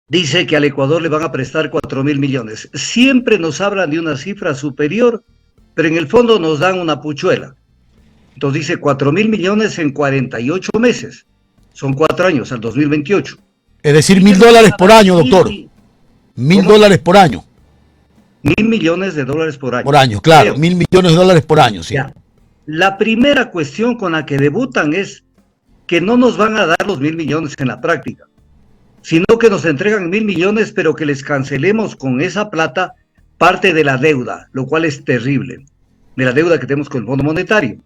dice que al Ecuador le van a prestar 4.000 millones. Siempre nos hablan de una cifra superior, pero en el fondo nos dan una puchuela. Entonces dice 4.000 millones en 48 meses. Son 4 años, al 2028. Es decir, $1.000 por año, doctor. $1.000 por año. 1.000 millones de dólares por año. Por año, claro, 1.000 millones de dólares por año, sí. Ya. La primera cuestión con la que debutan es que no nos van a dar los 1.000 millones en la práctica, sino que nos entregan 1.000 millones, pero que les cancelemos con esa plata parte de la deuda, lo cual es terrible, de la deuda que tenemos con el Fondo Monetario.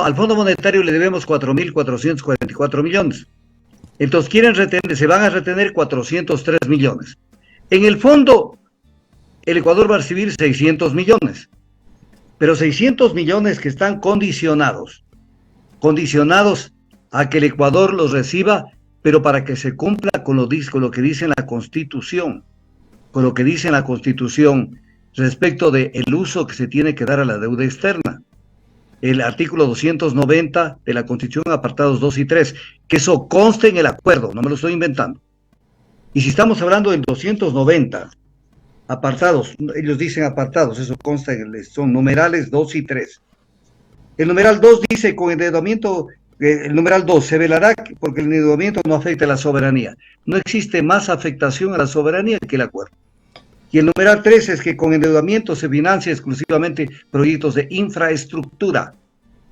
Al Fondo Monetario le debemos 4.444 millones. Entonces se van a retener 403 millones. En el fondo, el Ecuador va a recibir 600 millones, pero 600 millones que están condicionados a que el Ecuador los reciba, pero para que se cumpla con lo que dice la Constitución, respecto del uso que se tiene que dar a la deuda externa. El artículo 290 de la Constitución, apartados 2 y 3, que eso conste en el acuerdo, no me lo estoy inventando. Y si estamos hablando del 290, apartados, ellos dicen apartados, eso consta, son numerales 2 y 3. El numeral 2 dice, con endeudamiento, el numeral 2, se velará porque el endeudamiento no afecta a la soberanía. No existe más afectación a la soberanía que el acuerdo. Y el numeral 3 es que con endeudamiento se financia exclusivamente proyectos de infraestructura.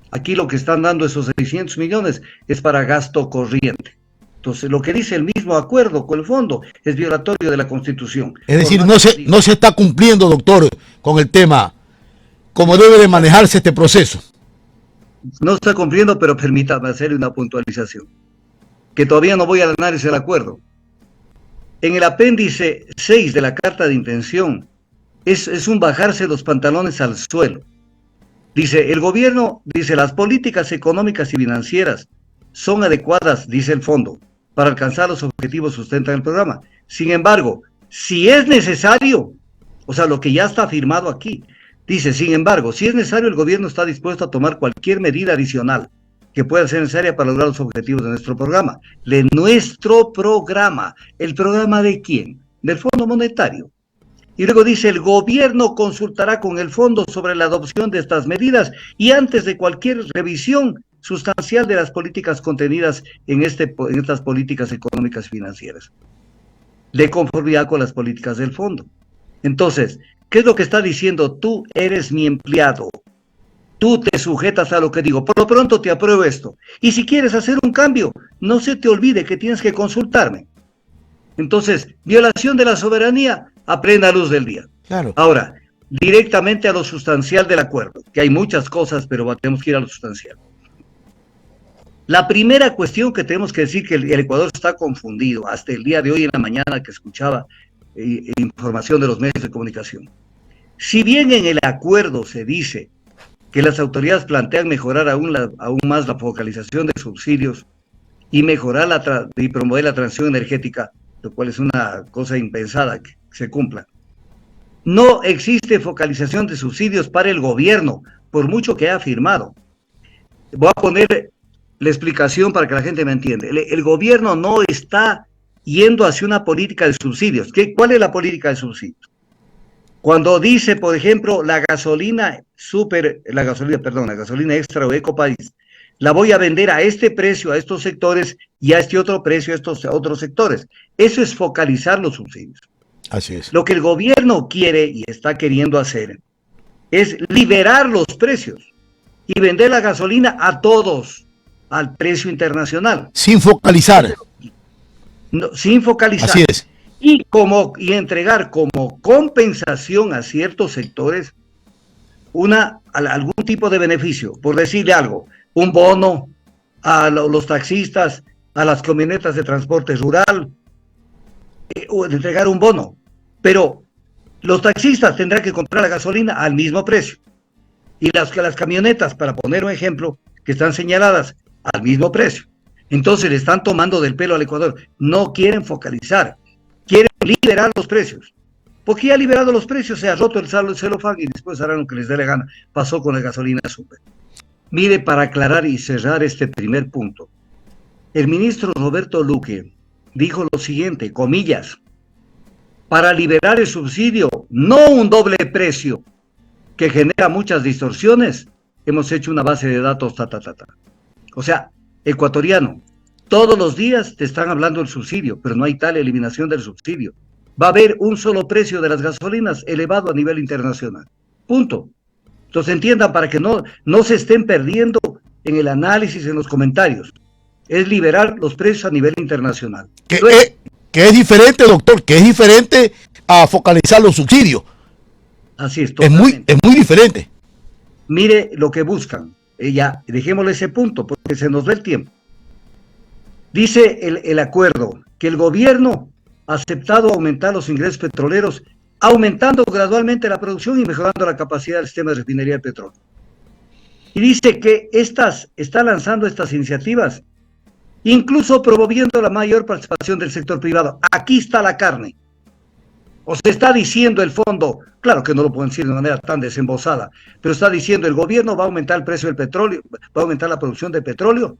Aquí lo que están dando esos 600 millones es para gasto corriente. Entonces, lo que dice el mismo acuerdo con el fondo es violatorio de la Constitución. Es decir, no se está cumpliendo, doctor, con el tema, como debe de manejarse este proceso. No está cumpliendo, pero permítame hacerle una puntualización, que todavía no voy a ganar ese acuerdo. En el apéndice 6 de la carta de intención, es un bajarse los pantalones al suelo. Dice, el gobierno, dice, las políticas económicas y financieras son adecuadas, dice el fondo, para alcanzar los objetivos sustentan el programa. Sin embargo, si es necesario, o sea, lo que ya está firmado aquí, dice, sin embargo, si es necesario, el gobierno está dispuesto a tomar cualquier medida adicional que pueda ser necesaria para lograr los objetivos de nuestro programa. De nuestro programa. ¿El programa de quién? Del Fondo Monetario. Y luego dice, el gobierno consultará con el fondo sobre la adopción de estas medidas y antes de cualquier revisión sustancial de las políticas contenidas en estas políticas económicas y financieras, de conformidad con las políticas del fondo. Entonces, ¿qué es lo que está diciendo? Tú eres mi empleado. Tú te sujetas a lo que digo. Por lo pronto te apruebo esto. Y si quieres hacer un cambio, no se te olvide que tienes que consultarme. Entonces, violación de la soberanía a plena luz del día. Claro. Ahora, directamente a lo sustancial del acuerdo, que hay muchas cosas, pero tenemos que ir a lo sustancial. La primera cuestión que tenemos que decir que el Ecuador está confundido, hasta el día de hoy en la mañana que escuchaba información de los medios de comunicación. Si bien en el acuerdo se dice que las autoridades plantean mejorar aún más la focalización de subsidios y mejorar y promover la transición energética, lo cual es una cosa impensada que se cumpla. No existe focalización de subsidios para el gobierno, por mucho que haya firmado. Voy a poner la explicación para que la gente me entienda. El gobierno no está yendo hacia una política de subsidios. ¿Cuál es la política de subsidios? Cuando dice, por ejemplo, la gasolina extra o Ecopaís, la voy a vender a este precio a estos sectores y a este otro precio a estos otros sectores. Eso es focalizar los subsidios. Así es. Lo que el gobierno quiere y está queriendo hacer es liberar los precios y vender la gasolina a todos al precio internacional. Sin focalizar. No, sin focalizar. Así es. Y entregar como compensación a ciertos sectores algún tipo de beneficio, por decirle algo, un bono a los taxistas, a las camionetas de transporte rural, o entregar un bono, pero los taxistas tendrán que comprar la gasolina al mismo precio y las camionetas, para poner un ejemplo, que están señaladas al mismo precio. Entonces le están tomando del pelo al Ecuador. No quieren focalizar, quieren liberar los precios. Porque ya ha liberado los precios, se ha roto el celofán y después harán lo que les dé la gana. Pasó con la gasolina super. Mire, para aclarar y cerrar este primer punto, el ministro Roberto Luque dijo lo siguiente, comillas, para liberar el subsidio, no un doble precio que genera muchas distorsiones, hemos hecho una base de datos, O sea, ecuatoriano, todos los días te están hablando del subsidio, pero no hay tal eliminación del subsidio. Va a haber un solo precio de las gasolinas elevado a nivel internacional. Punto. Entonces entiendan para que no se estén perdiendo en el análisis, en los comentarios. Es liberar los precios a nivel internacional. Que es diferente, doctor, que es diferente a focalizar los subsidios. Así es, es muy diferente. Mire lo que buscan. Ya, dejémosle ese punto, porque se nos va el tiempo. Dice el acuerdo que el gobierno ha aceptado aumentar los ingresos petroleros, aumentando gradualmente la producción y mejorando la capacidad del sistema de refinería de petróleo. Y dice que está lanzando estas iniciativas, incluso promoviendo la mayor participación del sector privado. Aquí está la carne. O se está diciendo el fondo, claro que no lo pueden decir de manera tan desembosada, pero está diciendo el gobierno va a aumentar el precio del petróleo, va a aumentar la producción de petróleo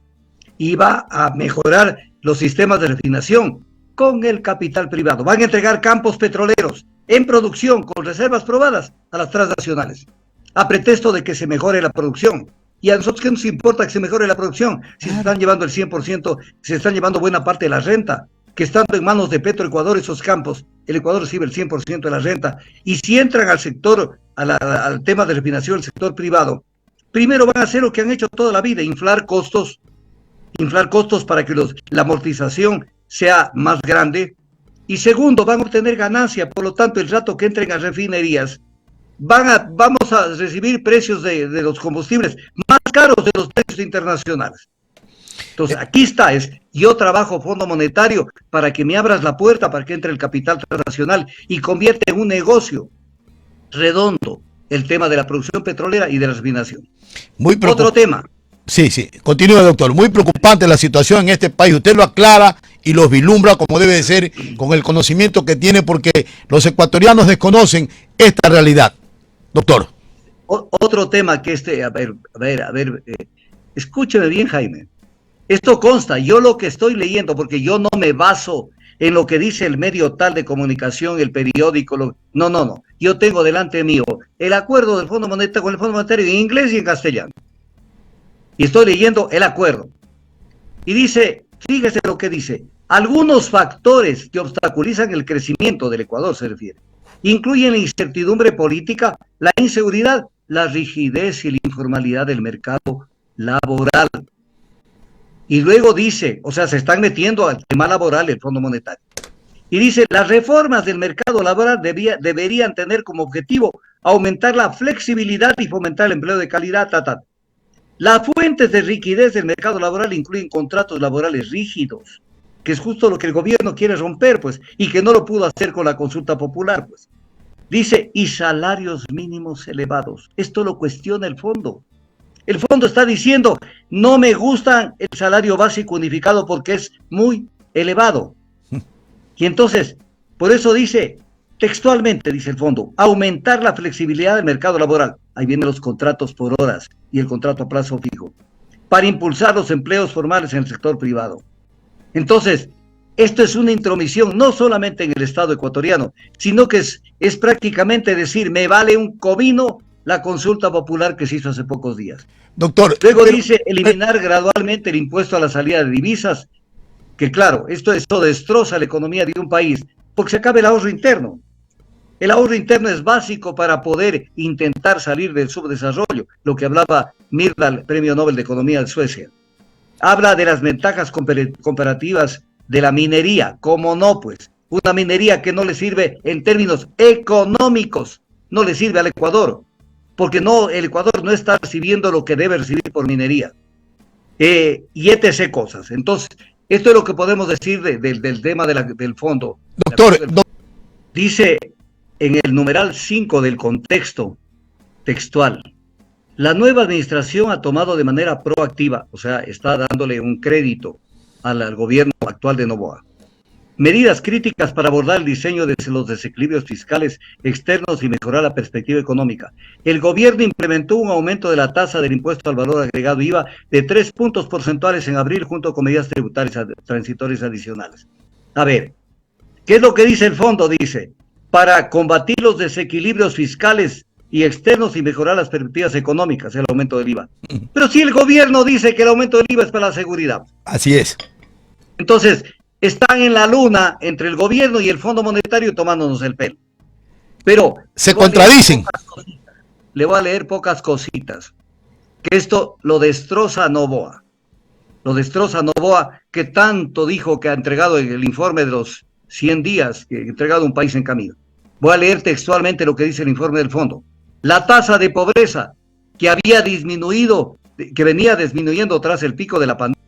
y va a mejorar los sistemas de refinación con el capital privado. Van a entregar campos petroleros en producción con reservas probadas a las transnacionales, a pretexto de que se mejore la producción. Y a nosotros, ¿qué nos importa que se mejore la producción? Si se están llevando el 100%, se están llevando buena parte de la renta, que estando en manos de Petroecuador esos campos, el Ecuador recibe el 100% de la renta. Y si entran al sector, al tema de refinación, el sector privado, primero van a hacer lo que han hecho toda la vida, inflar costos para que la amortización sea más grande. Y segundo, van a obtener ganancia, por lo tanto, el rato que entren a refinerías, vamos a recibir precios de los combustibles más caros de los precios internacionales. Entonces, aquí está, yo trabajo Fondo Monetario para que me abras la puerta para que entre el capital transnacional y convierte en un negocio redondo el tema de la producción petrolera y de la refinación. Otro tema. Sí, continúe, doctor. Muy preocupante la situación en este país. Usted lo aclara y lo vislumbra como debe de ser, con el conocimiento que tiene, porque los ecuatorianos desconocen esta realidad. Doctor. Otro tema que escúcheme bien, Jaime. Esto consta, yo lo que estoy leyendo, porque yo no me baso en lo que dice el medio tal de comunicación, el periódico, no. Yo tengo delante mío el acuerdo del Fondo Monetario con el Fondo Monetario en inglés y en castellano. Y estoy leyendo el acuerdo. Y dice, fíjese lo que dice, algunos factores que obstaculizan el crecimiento del Ecuador, se refiere, incluyen la incertidumbre política, la inseguridad, la rigidez y la informalidad del mercado laboral. Y luego dice, o sea, se están metiendo al tema laboral el Fondo Monetario. Y dice, las reformas del mercado laboral deberían tener como objetivo aumentar la flexibilidad y fomentar el empleo de calidad, Las fuentes de rigidez del mercado laboral incluyen contratos laborales rígidos, que es justo lo que el gobierno quiere romper, pues, y que no lo pudo hacer con la consulta popular, pues. Dice, y salarios mínimos elevados. Esto lo cuestiona el fondo. El fondo está diciendo, no me gusta el salario básico unificado porque es muy elevado. Y entonces, por eso dice, textualmente dice el fondo, aumentar la flexibilidad del mercado laboral. Ahí vienen los contratos por horas y el contrato a plazo fijo, para impulsar los empleos formales en el sector privado. Entonces, esto es una intromisión no solamente en el Estado ecuatoriano, sino que es prácticamente decir, me vale un comino la consulta popular que se hizo hace pocos días. Doctor. Luego dice eliminar gradualmente el impuesto a la salida de divisas, que claro, esto destroza la economía de un país, porque se acaba el ahorro interno. El ahorro interno es básico para poder intentar salir del subdesarrollo, lo que hablaba Myrdal, Premio Nobel de Economía de Suecia. Habla de las ventajas comparativas de la minería, ¿cómo no? Pues una minería que no le sirve en términos económicos, no le sirve al Ecuador, porque el Ecuador no está recibiendo lo que debe recibir por minería, y etc. cosas. Entonces, esto es lo que podemos decir del tema del fondo. Doctor, dice en el numeral 5 del contexto textual, la nueva administración ha tomado de manera proactiva, o sea, está dándole un crédito al gobierno actual de Noboa, medidas críticas para abordar el diseño de los desequilibrios fiscales externos y mejorar la perspectiva económica. El gobierno implementó un aumento de la tasa del impuesto al valor agregado IVA de 3 puntos porcentuales en abril, junto con medidas tributarias transitorias adicionales. A ver, ¿qué es lo que dice el fondo? Dice, para combatir los desequilibrios fiscales y externos y mejorar las perspectivas económicas, el aumento del IVA. Pero si el gobierno dice que el aumento del IVA es para la seguridad. Así es. Entonces, están en la luna entre el gobierno y el Fondo Monetario tomándonos el pelo. Pero se contradicen. Le voy a leer pocas cositas. Que esto lo destroza a Noboa. Lo destroza a Noboa, que tanto dijo que ha entregado el informe de los 100 días, que ha entregado un país en camino. Voy a leer textualmente lo que dice el informe del fondo. La tasa de pobreza que había disminuido, que venía disminuyendo tras el pico de la pandemia,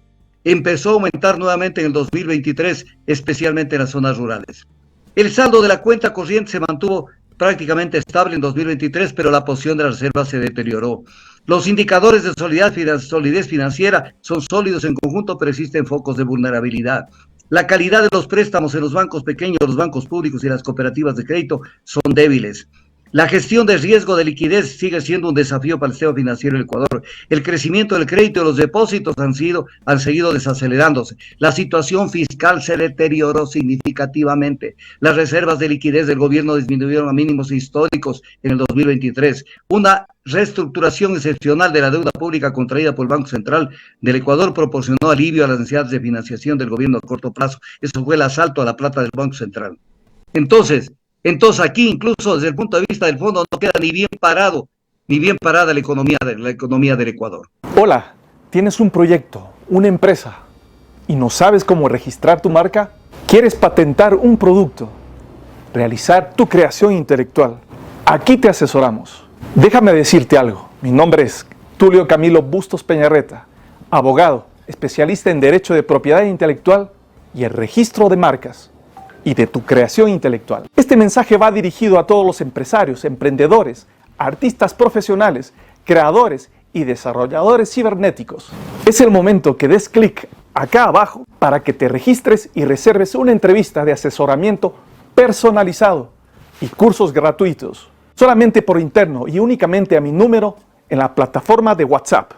empezó a aumentar nuevamente en el 2023, especialmente en las zonas rurales. El saldo de la cuenta corriente se mantuvo prácticamente estable en 2023, pero la posición de la reserva se deterioró. Los indicadores de solidez financiera son sólidos en conjunto, pero existen focos de vulnerabilidad. La calidad de los préstamos en los bancos pequeños, los bancos públicos y las cooperativas de crédito son débiles. La gestión de riesgo de liquidez sigue siendo un desafío para el sistema financiero del Ecuador. El crecimiento del crédito y los depósitos han seguido desacelerándose. La situación fiscal se deterioró significativamente. Las reservas de liquidez del gobierno disminuyeron a mínimos históricos en el 2023. Una reestructuración excepcional de la deuda pública contraída por el Banco Central del Ecuador proporcionó alivio a las necesidades de financiación del gobierno a corto plazo. Eso fue el asalto a la plata del Banco Central. Entonces aquí, incluso desde el punto de vista del fondo, no queda ni bien parada la economía del Ecuador. Hola, ¿tienes un proyecto, una empresa y no sabes cómo registrar tu marca? ¿Quieres patentar un producto? ¿Realizar tu creación intelectual? Aquí te asesoramos. Déjame decirte algo. Mi nombre es Tulio Camilo Bustos Peñarreta, abogado, especialista en Derecho de Propiedad Intelectual y el registro de marcas y de tu creación intelectual. Este mensaje va dirigido a todos los empresarios, emprendedores, artistas profesionales, creadores y desarrolladores cibernéticos. Es el momento que des clic acá abajo para que te registres y reserves una entrevista de asesoramiento personalizado y cursos gratuitos, solamente por interno y únicamente a mi número en la plataforma de WhatsApp.